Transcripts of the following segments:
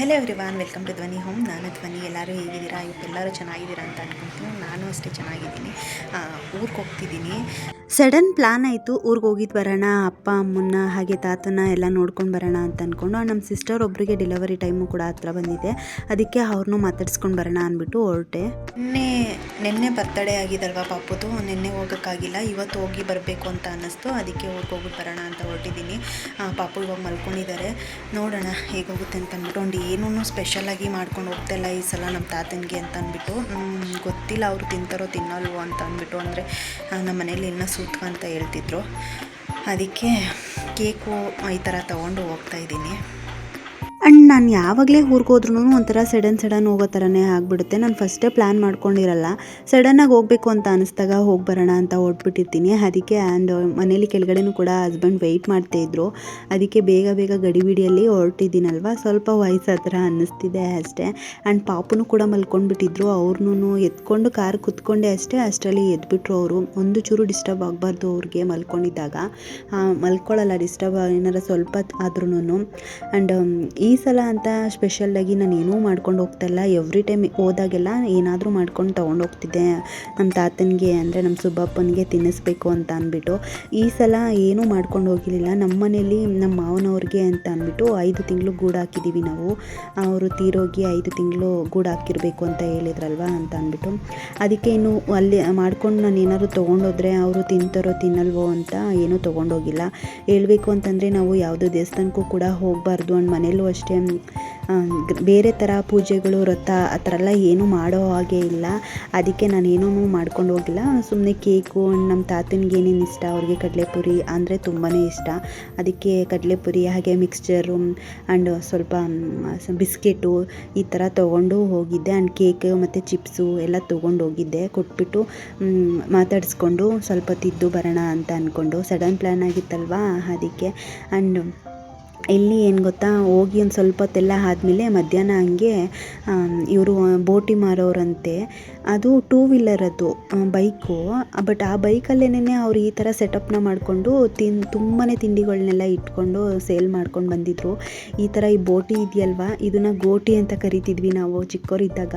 Hello everyone, welcome to ಧ್ವನಿ home. ನಾನು ಧ್ವನಿ. ಎಲ್ಲರೂ ಹೇಗಿದ್ದೀರಾ? ಎಲ್ಲರೂ ಚೆನ್ನಾಗಿದ್ದೀರಾ ಅಂತ ಅಂದ್ಕೊಳ್ತೀನಿ. ನಾನು ಅಷ್ಟೇ ಚೆನ್ನಾಗಿದ್ದೀನಿ. ಊರಿಗೆ ಹೋಗ್ತಿದ್ದೀನಿ. ಸಡನ್ ಪ್ಲ್ಯಾನ್ ಆಯಿತು, ಊರಿಗೆ ಹೋಗಿದ್ದು ಬರೋಣ, ಅಪ್ಪ ಅಮ್ಮನ್ನ ಹಾಗೆ ತಾತನ ಎಲ್ಲ ನೋಡ್ಕೊಂಡು ಬರೋಣ ಅಂತ ಅಂದ್ಕೊಂಡು. ನಮ್ಮ ಸಿಸ್ಟರ್ ಒಬ್ಬರಿಗೆ ಡೆಲಿವರಿ ಟೈಮು ಕೂಡ ಹತ್ರ ಬಂದಿದೆ, ಅದಕ್ಕೆ ಅವ್ರನ್ನೂ ಮಾತಾಡ್ಸ್ಕೊಂಡು ಬರೋಣ ಅಂದ್ಬಿಟ್ಟು ಹೊರಟೆ. ನಿನ್ನೆ ಬರ್ತಡೇ ಆಗಿದಲ್ವ ಪಾಪುದು, ನಿನ್ನೆ ಹೋಗೋಕ್ಕಾಗಿಲ್ಲ, ಇವತ್ತು ಹೋಗಿ ಬರಬೇಕು ಅಂತ ಅನ್ನಿಸ್ತು, ಅದಕ್ಕೆ ಊರಿಗೆ ಹೋಗ್ಬಿಟ್ಟು ಬರೋಣ ಅಂತ ಹೊರಟಿದ್ದೀನಿ. ಪಾಪು ಇವಾಗ ಮಲ್ಕೊಂಡಿದ್ದಾರೆ, ನೋಡೋಣ ಹೇಗೋಗುತ್ತೆ ಅಂತ ಅಂದ್ಬಿಟ್ಟು. ಒಂದು ಏನೂ ಸ್ಪೆಷಲಾಗಿ ಮಾಡ್ಕೊಂಡು ಹೋಗ್ತಾಯಿಲ್ಲ ಈ ಸಲ ನಮ್ಮ ತಾತನಿಗೆ ಅಂತ ಅಂದ್ಬಿಟ್ಟು. ಗೊತ್ತಿಲ್ಲ ಅವರು ತಿಂತಾರೋ ತಿನ್ನಲ್ವೋ ಅಂತ ಅಂದ್ಬಿಟ್ಟು. ಅಂದರೆ ನಮ್ಮ ಮನೇಲಿ ಇನ್ನೂ ಸೂತ್ಕ ಅಂತ ಹೇಳ್ತಿದ್ರು, ಅದಕ್ಕೆ ಕೇಕು ಈ ಥರ ತೊಗೊಂಡು ಹೋಗ್ತಾಯಿದ್ದೀನಿ. ಆ್ಯಂಡ್ ನಾನು ಯಾವಾಗಲೇ ಊರಿಗೆ ಹೋದ್ರೂ ಒಂಥರ ಸಡನ್ ಹೋಗೋ ಥರನೇ ಆಗಿಬಿಡುತ್ತೆ. ನಾನು ಫಸ್ಟೇ ಪ್ಲ್ಯಾನ್ ಮಾಡ್ಕೊಂಡಿರಲ್ಲ, ಸಡನ್ನಾಗಿ ಹೋಗಬೇಕು ಅಂತ ಅನ್ನಿಸ್ದಾಗ ಹೋಗಿ ಬರೋಣ ಅಂತ ಹೊರಟ್ಬಿಟ್ಟಿರ್ತೀನಿ. ಅದಕ್ಕೆ ಆ್ಯಂಡ್ ಮನೇಲಿ ಕೆಳಗಡೆನೂ ಕೂಡ ಹಸ್ಬೆಂಡ್ ವೆಯ್ಟ್ ಮಾಡ್ತಾಯಿದ್ರು, ಅದಕ್ಕೆ ಬೇಗ ಗಡಿಬಿಡಿಯಲ್ಲಿ ಹೊರಟಿದ್ದೀನಲ್ವ, ಸ್ವಲ್ಪ ವಯಸ್ಸು ಆ ಥರ ಅನ್ನಿಸ್ತಿದೆ ಅಷ್ಟೇ. ಆ್ಯಂಡ್ ಪಾಪುನೂ ಕೂಡ ಮಲ್ಕೊಂಡ್ಬಿಟ್ಟಿದ್ರು, ಅವ್ರನ್ನೂ ಎತ್ಕೊಂಡು ಕಾರ್ ಕುತ್ಕೊಂಡೆ ಅಷ್ಟರಲ್ಲಿ ಎದ್ಬಿಟ್ರು ಅವರು. ಒಂದು ಚೂರು ಡಿಸ್ಟರ್ಬ್ ಆಗಬಾರ್ದು ಅವ್ರಿಗೆ ಮಲ್ಕೊಂಡಿದ್ದಾಗ, ಮಲ್ಕೊಳ್ಳಲ್ಲ ಡಿಸ್ಟರ್ಬ್ ಏನಾರ ಸ್ವಲ್ಪ ಆದ್ರೂ. ಆ್ಯಂಡ್ ಈ ಸಲ ಅಂತ ಸ್ಪೆಷಲ್ಲಾಗಿ ನಾನು ಏನೂ ಮಾಡ್ಕೊಂಡು ಹೋಗ್ತಾಯಿಲ್ಲ. ಎವ್ರಿ ಟೈಮ್ ಹೋದಾಗೆಲ್ಲ ಏನಾದರೂ ಮಾಡ್ಕೊಂಡು ತೊಗೊಂಡೋಗ್ತಿದ್ದೆ ನಮ್ಮ ತಾತನಿಗೆ, ಅಂದರೆ ನಮ್ಮ ಸುಬ್ಬಪ್ಪನಿಗೆ ತಿನ್ನಿಸ್ಬೇಕು ಅಂತ ಅಂದ್ಬಿಟ್ಟು. ಈ ಸಲ ಏನೂ ಮಾಡ್ಕೊಂಡು ಹೋಗಿರಲಿಲ್ಲ. ನಮ್ಮ ಮನೇಲಿ ನಮ್ಮ ಮಾವನವ್ರಿಗೆ ಅಂತ ಅಂದ್ಬಿಟ್ಟು 5 ತಿಂಗಳು ಗೂಡು ಹಾಕಿದ್ದೀವಿ ನಾವು. ಅವರು ತೀರೋಗಿ 5 ತಿಂಗಳು ಗೂಡು ಹಾಕಿರಬೇಕು ಅಂತ ಹೇಳಿದ್ರಲ್ವ ಅಂತ ಅಂದ್ಬಿಟ್ಟು. ಅದಕ್ಕೆ ಇನ್ನು ಅಲ್ಲಿ ಮಾಡ್ಕೊಂಡು ನಾನು ಏನಾದ್ರು ತೊಗೊಂಡೋದ್ರೆ ಅವರು ತಿಂತಾರೋ ತಿನ್ನಲ್ವೋ ಅಂತ ಏನೂ ತೊಗೊಂಡೋಗಿಲ್ಲ. ಹೇಳಬೇಕು ಅಂತಂದರೆ ನಾವು ಯಾವುದೋ ದೇವಸ್ಥಾನಕ್ಕೂ ಕೂಡ ಹೋಗಬಾರ್ದು, ಅಂಡ್ ಮನೇಲೂ ಅಷ್ಟೇ ಬೇರೆ ಥರ ಪೂಜೆಗಳು ವ್ರತ ಆ ಥರ ಎಲ್ಲ ಏನೂ ಮಾಡೋ ಹಾಗೆ ಇಲ್ಲ. ಅದಕ್ಕೆ ನಾನು ಏನೂ ಮಾಡ್ಕೊಂಡು ಹೋಗಿಲ್ಲ. ಸುಮ್ಮನೆ ಕೇಕು, ನಮ್ಮ ತಾತನಿಗೆ ಏನೇನು ಇಷ್ಟ, ಅವ್ರಿಗೆ ಕಡಲೆಪುರಿ ಅಂದರೆ ತುಂಬಾ ಇಷ್ಟ, ಅದಕ್ಕೆ ಕಡಲೆಪುರಿ ಹಾಗೆ ಮಿಕ್ಸ್ಚರು ಆ್ಯಂಡ್ ಸ್ವಲ್ಪ ಬಿಸ್ಕೆಟು ಈ ಥರ ತೊಗೊಂಡು ಹೋಗಿದ್ದೆ. ಆ್ಯಂಡ್ ಕೇಕ್ ಮತ್ತು ಚಿಪ್ಸು ಎಲ್ಲ ತೊಗೊಂಡು ಹೋಗಿದ್ದೆ. ಕೊಟ್ಬಿಟ್ಟು ಮಾತಾಡಿಸ್ಕೊಂಡು ಸ್ವಲ್ಪ ತಿದ್ದು ಬರೋಣ ಅಂತ ಅಂದ್ಕೊಂಡು. ಸಡನ್ ಪ್ಲ್ಯಾನ್ ಆಗಿತ್ತಲ್ವ ಅದಕ್ಕೆ. ಆ್ಯಂಡ್ ಇಲ್ಲಿ ಏನು ಗೊತ್ತಾ, ಹೋಗಿ ಒಂದು ಸ್ವಲ್ಪ ಹೊತ್ತೆಲ್ಲ ಆದಮೇಲೆ ಮಧ್ಯಾಹ್ನ ಹಂಗೆ ಇವರು ಬೋಟಿ ಮಾರೋರಂತೆ. ಅದು 2 ವೀಲರ್, ಅದು ಬೈಕು. ಬಟ್ ಆ ಬೈಕಲ್ಲೇನೇ ಅವ್ರು ಈ ಥರ ಸೆಟಪ್ನ ಮಾಡಿಕೊಂಡು ತುಂಬಾ ತಿಂಡಿಗಳನ್ನೆಲ್ಲ ಇಟ್ಕೊಂಡು ಸೇಲ್ ಮಾಡ್ಕೊಂಡು ಬಂದಿದ್ರು. ಈ ಥರ ಈ ಬೋಟಿ ಇದೆಯಲ್ವ, ಇದನ್ನು ಗೋಟಿ ಅಂತ ಕರಿತಿದ್ವಿ ನಾವು ಚಿಕ್ಕವರಿದ್ದಾಗ.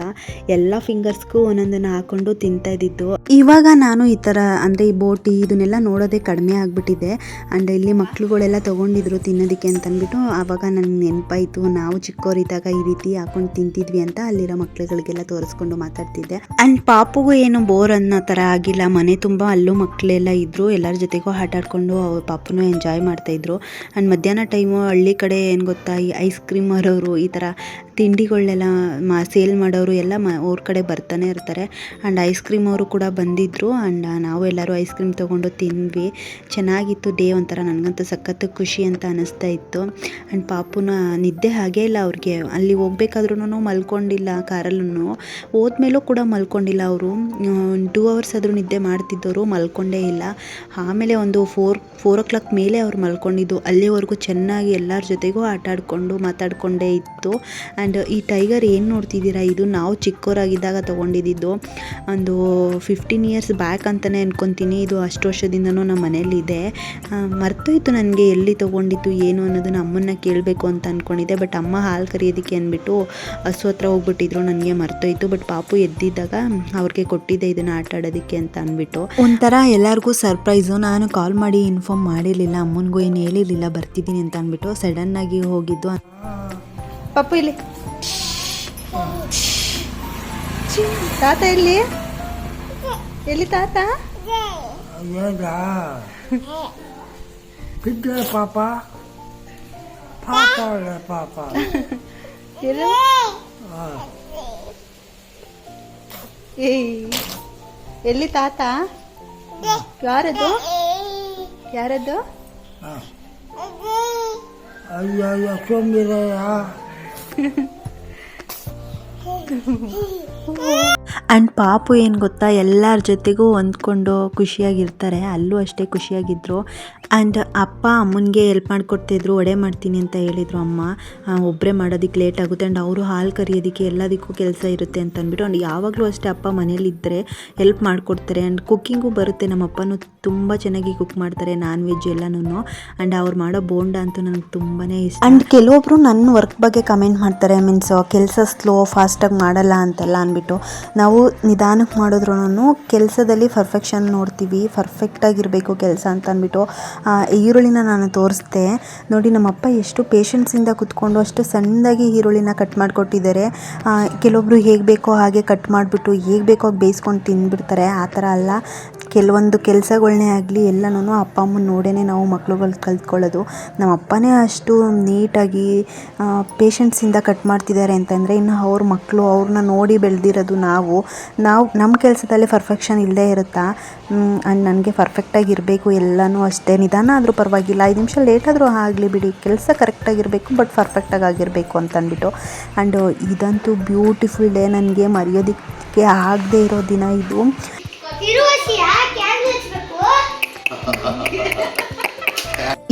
ಎಲ್ಲ ಫಿಂಗರ್ಸ್ಗೂ ಒಂದೊಂದನ್ನು ಹಾಕ್ಕೊಂಡು ತಿಂತಾಯಿದ್ದು. ಇವಾಗ ನಾನು ಈ ಥರ ಅಂದರೆ ಈ ಬೋಟಿ ಇದನ್ನೆಲ್ಲ ನೋಡೋದೇ ಕಡಿಮೆ ಆಗಿಬಿಟ್ಟಿದೆ. ಆ್ಯಂಡ್ ಇಲ್ಲಿ ಮಕ್ಳುಗಳೆಲ್ಲ ತೊಗೊಂಡಿದ್ರು ತಿನ್ನೋದಕ್ಕೆ ಅಂತ ಅಂದ್ಬಿಟ್ಟು. ಆವಾಗ ನನಗೆ ನೆನಪಾಯಿತು, ನಾವು ಚಿಕ್ಕವರಿದ್ದಾಗ ಈ ರೀತಿ ಹಾಕೊಂಡು ತಿಂತಿದ್ವಿ ಅಂತ ಅಲ್ಲಿರೋ ಮಕ್ಳುಗಳಿಗೆಲ್ಲ ತೋರಿಸ್ಕೊಂಡು ಮಾತಾಡ್ತಿದ್ದೆ. ಆ್ಯಂಡ್ ಪಾಪುಗೂ ಏನು ಬೋರ್ ಅನ್ನೋ ಥರ ಆಗಿಲ್ಲ, ಮನೆ ತುಂಬ ಅಲ್ಲೂ ಮಕ್ಕಳೆಲ್ಲ ಇದ್ದರು, ಎಲ್ಲರ ಜೊತೆಗೂ ಆಟ ಆಡ್ಕೊಂಡು ಅವ್ರ ಪಾಪುನೂ ಎಂಜಾಯ್ ಮಾಡ್ತಾಯಿದ್ರು. ಆ್ಯಂಡ್ ಮಧ್ಯಾಹ್ನ ಟೈಮು ಹಳ್ಳಿ ಕಡೆ ಏನು ಗೊತ್ತಾ, ಈ ಐಸ್ ಕ್ರೀಮ್ ಮಾರೋರು ಈ ಥರ ತಿಂಡಿಗಳನ್ನೆಲ್ಲ ಸೇಲ್ ಮಾಡೋರು ಎಲ್ಲ ಅವ್ರ ಕಡೆ ಬರ್ತಾನೆ ಇರ್ತಾರೆ. ಆ್ಯಂಡ್ ಐಸ್ ಕ್ರೀಮ್ ಅವರು ಕೂಡ ಬಂದಿದ್ದರು. ಆ್ಯಂಡ್ ನಾವು ಎಲ್ಲರೂ ಐಸ್ ಕ್ರೀಮ್ ತೊಗೊಂಡು ತಿಂದ್ವಿ. ಚೆನ್ನಾಗಿತ್ತು ಡೇ, ಒಂಥರ ನನಗಂತೂ ಸಖತ್ತು ಖುಷಿ ಅಂತ ಅನ್ನಿಸ್ತಾ ಇತ್ತು. ಆ್ಯಂಡ್ ಪಾಪುನ ನಿದ್ದೆ ಹಾಗೇ ಇಲ್ಲ ಅವ್ರಿಗೆ. ಅಲ್ಲಿ ಹೋಗ್ಬೇಕಾದ್ರೂ ಮಲ್ಕೊಂಡಿಲ್ಲ, ಕಾರಲ್ಲೂ ಹೋದ್ಮೇಲೂ ಕೂಡ ಮಲ್ಕೊಂಡಿಲ್ಲ ಅವರು. 2 ಅವರ್ಸ್ ಆದರೂ ನಿದ್ದೆ ಮಾಡ್ತಿದ್ದವರು, ಮಲ್ಕೊಂಡೇ ಇಲ್ಲ. ಆಮೇಲೆ ಒಂದು 4 o'clock ಮೇಲೆ ಅವ್ರು ಮಲ್ಕೊಂಡಿದ್ದು. ಅಲ್ಲಿವರೆಗೂ ಚೆನ್ನಾಗಿ ಎಲ್ಲರ ಜೊತೆಗೂ ಆಟ ಆಡಿಕೊಂಡು ಮಾತಾಡಿಕೊಂಡೇ ಇತ್ತು. ಆ್ಯಂಡ್ ಈ ಟೈಗರ್ ಏನು ನೋಡ್ತಿದ್ದೀರಾ, ಇದು ನಾವು ಚಿಕ್ಕವರಾಗಿದ್ದಾಗ ತೊಗೊಂಡಿದ್ದು, ಒಂದು 15 years ಬ್ಯಾಕ್ ಅಂತಲೇ ಅನ್ಕೊತೀನಿ. ಇದು ಅಷ್ಟು ವರ್ಷದಿಂದನೂ ನಮ್ಮ ಮನೇಲಿದೆ. ಮರ್ತೋಯ್ತು ನನಗೆ ಎಲ್ಲಿ ತೊಗೊಂಡಿದ್ದು ಏನು ಅನ್ನೋದನ್ನ ಅಮ್ಮನ್ನ ಕೇಳಬೇಕು ಅಂತ ಅಂದ್ಕೊಂಡಿದ್ದೆ. ಬಟ್ ಅಮ್ಮ ಹಾಲು ಕರಿಯೋದಕ್ಕೆ ಅಂದ್ಬಿಟ್ಟು ಹಸು ಹತ್ರ ಹೋಗ್ಬಿಟ್ಟಿದ್ರು, ನನಗೆ ಮರ್ತೋಯ್ತು. ಬಟ್ ಪಾಪು ಎದ್ದಿದ್ದಾಗ ಅವ್ರಿಗೆ ಕೊಟ್ಟಿದ್ದೆ ಇದನ್ನು ಆಟ ಆಡೋದಕ್ಕೆ ಅಂತ ಅಂದ್ಬಿಟ್ಟು. ಒಂಥರ ಎಲ್ಲರಿಗೂ ಸರ್ಪ್ರೈಸು. ನಾನು ಕಾಲ್ ಮಾಡಿ ಇನ್ಫಾರ್ಮ್ ಮಾಡಿರಲಿಲ್ಲ, ಅಮ್ಮನಿಗೂ ಏನು ಹೇಳಿರಲಿಲ್ಲ ಬರ್ತಿದ್ದೀನಿ ಅಂತ ಅಂದ್ಬಿಟ್ಟು. ಸಡನ್ನಾಗಿ ಹೋಗಿದ್ದು. ಪಾಪು ಇಲ್ಲಿ ತಾತ ಎಲ್ಲಿ ತಾತ? ಪಾಪ ಎಲ್ಲಿ ತಾತ? ಯಾರದು? ಅಯ್ಯೋ ಸೋಂಬಿರಯ್ಯ. ಆ್ಯಂಡ್ ಪಾಪು ಏನು ಗೊತ್ತಾ, ಎಲ್ಲರ ಜೊತೆಗೂ ಹೊಂದ್ಕೊಂಡು ಖುಷಿಯಾಗಿರ್ತಾರೆ. ಅಲ್ಲೂ ಅಷ್ಟೇ ಖುಷಿಯಾಗಿದ್ದರು. ಆ್ಯಂಡ್ ಅಪ್ಪ ಅಮ್ಮನಿಗೆ ಹೆಲ್ಪ್ ಮಾಡಿಕೊಡ್ತಿದ್ರು, ವಡೆ ಮಾಡ್ತೀನಿ ಅಂತ ಹೇಳಿದರು ಅಮ್ಮ. ಒಬ್ಬರೇ ಮಾಡೋದಕ್ಕೆ ಲೇಟ್ ಆಗುತ್ತೆ, ಆ್ಯಂಡ್ ಅವರು ಹಾಲು ಕರಿಯೋದಕ್ಕೆ ಎಲ್ಲದಕ್ಕೂ ಕೆಲಸ ಇರುತ್ತೆ ಅಂತ ಅಂದ್ಬಿಟ್ಟು. ಆ್ಯಂಡ್ ಯಾವಾಗಲೂ ಅಷ್ಟೇ ಅಪ್ಪ ಮನೇಲಿದ್ದರೆ ಹೆಲ್ಪ್ ಮಾಡಿಕೊಡ್ತಾರೆ. ಆ್ಯಂಡ್ ಕುಕ್ಕಿಂಗು ಬರುತ್ತೆ, ನಮ್ಮ ಅಪ್ಪನೂ ತುಂಬ ಚೆನ್ನಾಗಿ ಕುಕ್ ಮಾಡ್ತಾರೆ ನಾನ್ ವೆಜ್ ಎಲ್ಲನೂ. ಆ್ಯಂಡ್ ಅವ್ರು ಮಾಡೋ ಬೋಂಡ ಅಂತೂ ನನಗೆ ತುಂಬಾ ಇಷ್ಟ. ಆ್ಯಂಡ್ ಕೆಲವೊಬ್ಬರು ನನ್ನ ವರ್ಕ್ ಬಗ್ಗೆ ಕಮೆಂಟ್ ಮಾಡ್ತಾರೆ, ಮೀನ್ಸ್ ಕೆಲಸ ಸ್ಲೋ ಫಾಸ್ಟಾಗಿ ಮಾಡಲ್ಲ ಅಂತೆಲ್ಲ ಅಂದ್ಬಿಟ್ಟು. ನಾವು ನಿಧಾನಕ್ಕೆ ಮಾಡಿದ್ರೂ ಕೆಲಸದಲ್ಲಿ ಪರ್ಫೆಕ್ಷನ್ ನೋಡ್ತೀವಿ, ಪರ್ಫೆಕ್ಟಾಗಿರಬೇಕು ಕೆಲಸ ಅಂತ ಅಂದ್ಬಿಟ್ಟು ಈರುಳ್ಳಿನ ನಾನು ತೋರಿಸ್ದೆ ನೋಡಿ. ನಮ್ಮಪ್ಪ ಎಷ್ಟು ಪೇಷನ್ಸಿಂದ ಕುತ್ಕೊಂಡು ಅಷ್ಟು ಸಣ್ಣದಾಗಿ ಈರುಳ್ಳಿನ ಕಟ್ ಮಾಡಿಕೊಟ್ಟಿದ್ದಾರೆ. ಕೆಲವೊಬ್ಬರು ಹೇಗೆ ಬೇಕೋ ಹಾಗೆ ಕಟ್ ಮಾಡಿಬಿಟ್ಟು ಹೇಗೆ ಬೇಕೋ ಹಾಗೆ ಬೇಯಿಸ್ಕೊಂಡು ತಿಂದ್ಬಿಡ್ತಾರೆ. ಆ ಥರ ಅಲ್ಲ, ಕೆಲವೊಂದು ಕೆಲಸಗಳನ್ನೇ ಆಗಲಿ ಎಲ್ಲನೂ ಅಪ್ಪ ಅಮ್ಮನ ನೋಡೇ ನಾವು ಮಕ್ಳುಗಳು ಕಲ್ತ್ಕೊಳ್ಳೋದು. ನಮ್ಮ ಅಪ್ಪನೇ ಅಷ್ಟು ನೀಟಾಗಿ ಪೇಷನ್ಸಿಂದ ಕಟ್ ಮಾಡ್ತಿದ್ದಾರೆ ಅಂತಂದರೆ ಇನ್ನು ಅವ್ರ ಮಕ್ಕಳು ಅವ್ರನ್ನ ನೋಡಿ ಬೆಳೆದಿರೋದು ನಾವು ನಮ್ಮ ಕೆಲಸದಲ್ಲಿ ಪರ್ಫೆಕ್ಷನ್ ಇಲ್ಲದೇ ಇರುತ್ತಾ. ಆ್ಯಂಡ್ ನನಗೆ ಪರ್ಫೆಕ್ಟಾಗಿರಬೇಕು ಎಲ್ಲನೂ ಅಷ್ಟೇ. ನಿಧಾನ ಆದರೂ ಪರವಾಗಿಲ್ಲ, 5 ನಿಮಿಷ ಲೇಟಾದರೂ ಆಗಲಿ ಬಿಡಿ, ಕೆಲಸ ಕರೆಕ್ಟಾಗಿರಬೇಕು ಬಟ್ ಪರ್ಫೆಕ್ಟಾಗಿ ಆಗಿರಬೇಕು ಅಂತ ಅಂದ್ಬಿಟ್ಟು. ಆ್ಯಂಡ್ ಇದಂತೂ ಬ್ಯೂಟಿಫುಲ್ ಡೇ, ನನಗೆ ಮರೆಯೋದಕ್ಕೆ ಆಗದೇ ಇರೋ ದಿನ ಇದು.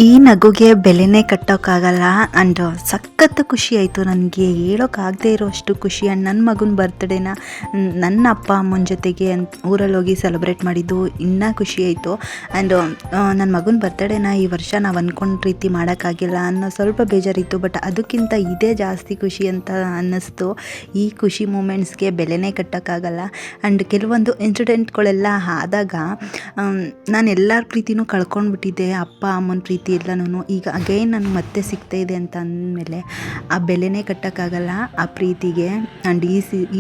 ಈ ನಗುಗೆ ಬೆಲೆನೇ ಕಟ್ಟೋಕ್ಕಾಗಲ್ಲ. ಆ್ಯಂಡ್ ಸಖತ್ತು ಖುಷಿ ಆಯಿತು ನನಗೆ, ಹೇಳೋಕ್ಕಾಗದೇ ಇರೋಷ್ಟು ಖುಷಿ. ಆ್ಯಂಡ್ ನನ್ನ ಮಗನ ಬರ್ತ್ಡೇನ ನನ್ನ ಅಪ್ಪ ಅಮ್ಮನ ಜೊತೆಗೆ ಊರಲ್ಲಿ ಹೋಗಿ ಸೆಲೆಬ್ರೇಟ್ ಮಾಡಿದ್ದು ಇನ್ನೂ ಖುಷಿ ಆಯಿತು. ಆ್ಯಂಡ್ ನನ್ನ ಮಗನ ಬರ್ತ್ಡೇನ ಈ ವರ್ಷ ನಾವು ಅಂದ್ಕೊಂಡ ರೀತಿ ಮಾಡೋಕ್ಕಾಗಿಲ್ಲ ಅನ್ನೋ ಸ್ವಲ್ಪ ಬೇಜಾರಿತ್ತು. ಬಟ್ ಅದಕ್ಕಿಂತ ಇದೇ ಜಾಸ್ತಿ ಖುಷಿ ಅಂತ ಅನ್ನಿಸ್ತು. ಈ ಖುಷಿ ಮೂಮೆಂಟ್ಸ್ಗೆ ಬೆಲೆನೇ ಕಟ್ಟೋಕ್ಕಾಗಲ್ಲ. ಆ್ಯಂಡ್ ಕೆಲವೊಂದು ಇನ್ಸಿಡೆಂಟ್ಗಳೆಲ್ಲ ಆದಾಗ ನಾನು ಎಲ್ಲರ ಪ್ರೀತಿನೂ ಕಳ್ಕೊಂಡ್ಬಿಟ್ಟಿದ್ದೆ, ಅಪ್ಪ ಅಮ್ಮನ ಪ್ರೀತಿ ಎಲ್ಲನೂ. ಈಗ ಅಗೈನ್ ನನಗೆ ಮತ್ತೆ ಸಿಗ್ತಾ ಇದೆ ಅಂತ ಅಂದಮೇಲೆ ಆ ಬೆಲೆನೇ ಕಟ್ಟೋಕ್ಕಾಗಲ್ಲ ಆ ಪ್ರೀತಿಗೆ. ಆ್ಯಂಡ್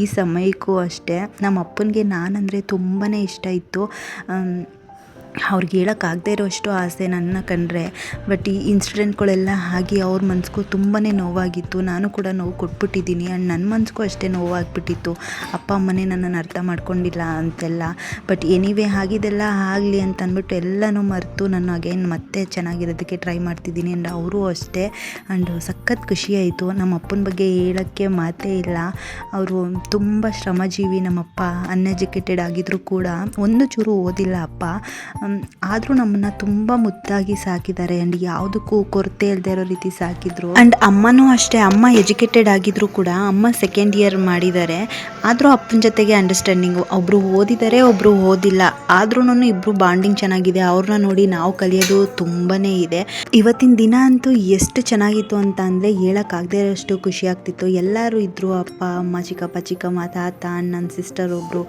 ಈ ಸಮಯಕ್ಕೂ ಅಷ್ಟೇ ನಮ್ಮ ಅಪ್ಪನಿಗೆ ನಾನಂದರೆ ತುಂಬಾ ಇಷ್ಟ ಇತ್ತು. ಅವ್ರಿಗೆ ಹೇಳೋಕ್ಕಾಗದೇ ಇರೋಷ್ಟು ಆಸೆ ನನ್ನ ಕಂಡ್ರೆ. ಬಟ್ ಈ ಇನ್ಸಿಡೆಂಟ್ಗಳೆಲ್ಲ ಆಗಿ ಅವ್ರ ಮನಸ್ಗೂ ತುಂಬಾ ನೋವಾಗಿತ್ತು. ನಾನು ಕೂಡ ನೋವು ಕೊಟ್ಬಿಟ್ಟಿದ್ದೀನಿ. ಆ್ಯಂಡ್ ನನ್ನ ಮನಸ್ಗೂ ಅಷ್ಟೇ ನೋವಾಗಿಬಿಟ್ಟಿತ್ತು, ಅಪ್ಪ ಅಮ್ಮನೇ ನನ್ನನ್ನು ಅರ್ಥ ಮಾಡ್ಕೊಂಡಿಲ್ಲ ಅಂತೆಲ್ಲ. ಬಟ್ ಎನಿವೇ ಆಗಿದೆಲ್ಲ ಆಗಲಿ ಅಂತ ಅಂದ್ಬಿಟ್ಟು ಎಲ್ಲನೂ ಮರೆತು ನಾನು ಅಗೇನ್ ಮತ್ತೆ ಚೆನ್ನಾಗಿರೋದಕ್ಕೆ ಟ್ರೈ ಮಾಡ್ತಿದ್ದೀನಿ. ಆ್ಯಂಡ್ ಅವರು ಅಷ್ಟೇ. ಆ್ಯಂಡ್ ಸಖತ್ ಖುಷಿಯಾಯಿತು. ನಮ್ಮ ಅಪ್ಪನ ಬಗ್ಗೆ ಹೇಳೋಕ್ಕೆ ಮಾತೇ ಇಲ್ಲ. ಅವರು ತುಂಬ ಶ್ರಮಜೀವಿ ನಮ್ಮಪ್ಪ. ಅನ್ಎಜುಕೇಟೆಡ್ ಆಗಿದ್ದರೂ ಕೂಡ ಒಂದು ಚೂರು ಓದಿಲ್ಲ ಅಪ್ಪ, ಆದರೂ ನಮ್ಮನ್ನು ತುಂಬ ಮುದ್ದಾಗಿ ಸಾಕಿದ್ದಾರೆ. ಆ್ಯಂಡ್ ಯಾವುದಕ್ಕೂ ಕೊರತೆ ಇಲ್ಲದೆ ಇರೋ ರೀತಿ ಸಾಕಿದ್ರು. ಆ್ಯಂಡ್ ಅಮ್ಮನೂ ಅಷ್ಟೇ, ಅಮ್ಮ ಎಜುಕೇಟೆಡ್ ಆಗಿದ್ದರೂ ಕೂಡ ಅಮ್ಮ 2nd ಇಯರ್ ಮಾಡಿದ್ದಾರೆ. ಆದರೂ ಅಪ್ಪನ ಜೊತೆಗೆ ಅಂಡರ್ಸ್ಟ್ಯಾಂಡಿಂಗು, ಒಬ್ಬರು ಓದಿದ್ದಾರೆ ಒಬ್ಬರು ಓದಿಲ್ಲ, ಆದ್ರೂ ಇಬ್ಬರು ಬಾಂಡಿಂಗ್ ಚೆನ್ನಾಗಿದೆ. ಅವ್ರನ್ನ ನೋಡಿ ನಾವು ಕಲಿಯೋದು ತುಂಬಾ ಇದೆ. ಇವತ್ತಿನ ದಿನ ಅಂತೂ ಎಷ್ಟು ಚೆನ್ನಾಗಿತ್ತು ಅಂತ ಅಂದರೆ ಹೇಳೋಕ್ಕಾಗದೇ ಇರೋಷ್ಟು ಖುಷಿ ಆಗ್ತಿತ್ತು. ಎಲ್ಲರೂ ಇದ್ದರು, ಅಪ್ಪ ಅಮ್ಮ ಚಿಕ್ಕಪ್ಪ ಚಿಕ್ಕಮ್ಮ ತಾತ ನನ್ನ ಸಿಸ್ಟರ್ ಒಬ್ಬರು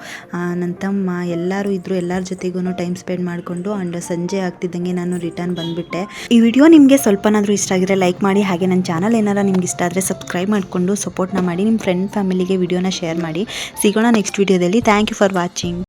ನನ್ನ ತಮ್ಮ ಎಲ್ಲರೂ ಇದ್ದರು. ಎಲ್ಲರ ಜೊತೆಗೂ ಟೈಮ್ ಸ್ಪೆಂಡ್ ಮಾಡಿಕೊಂಡು ಆ್ಯಂಡ್ ಸಂಜೆ ಆಗ್ತಿದ್ದಂಗೆ ನಾನು ರಿಟರ್ನ್ ಬಂದುಬಿಟ್ಟೆ. ಈ ವಿಡಿಯೋ ನಿಮಗೆ ಸ್ವಲ್ಪನಾದರೂ ಇಷ್ಟ ಆಗಿದ್ರೆ ಲೈಕ್ ಮಾಡಿ. ಹಾಗೆ ನನ್ನ ಚಾನಲ್ ಏನಾರ ನಿಮ್ಗೆ ಇಷ್ಟ ಆದರೆ ಸಬ್ಸ್ಕ್ರೈಬ್ ಮಾಡಿಕೊಂಡು ಸಪೋರ್ಟ್ನ ಮಾಡಿ. ನಿಮ್ಮ ಫ್ರೆಂಡ್ ಫ್ಯಾಮಿಲಿಗೆ ವಿಡಿಯೋನ ಶೇರ್ ಮಾಡಿ. ಸಿಗೋಣ ನೆಕ್ಸ್ಟ್ ವಿಡಿಯೋದಲ್ಲಿ. Thank you for watching.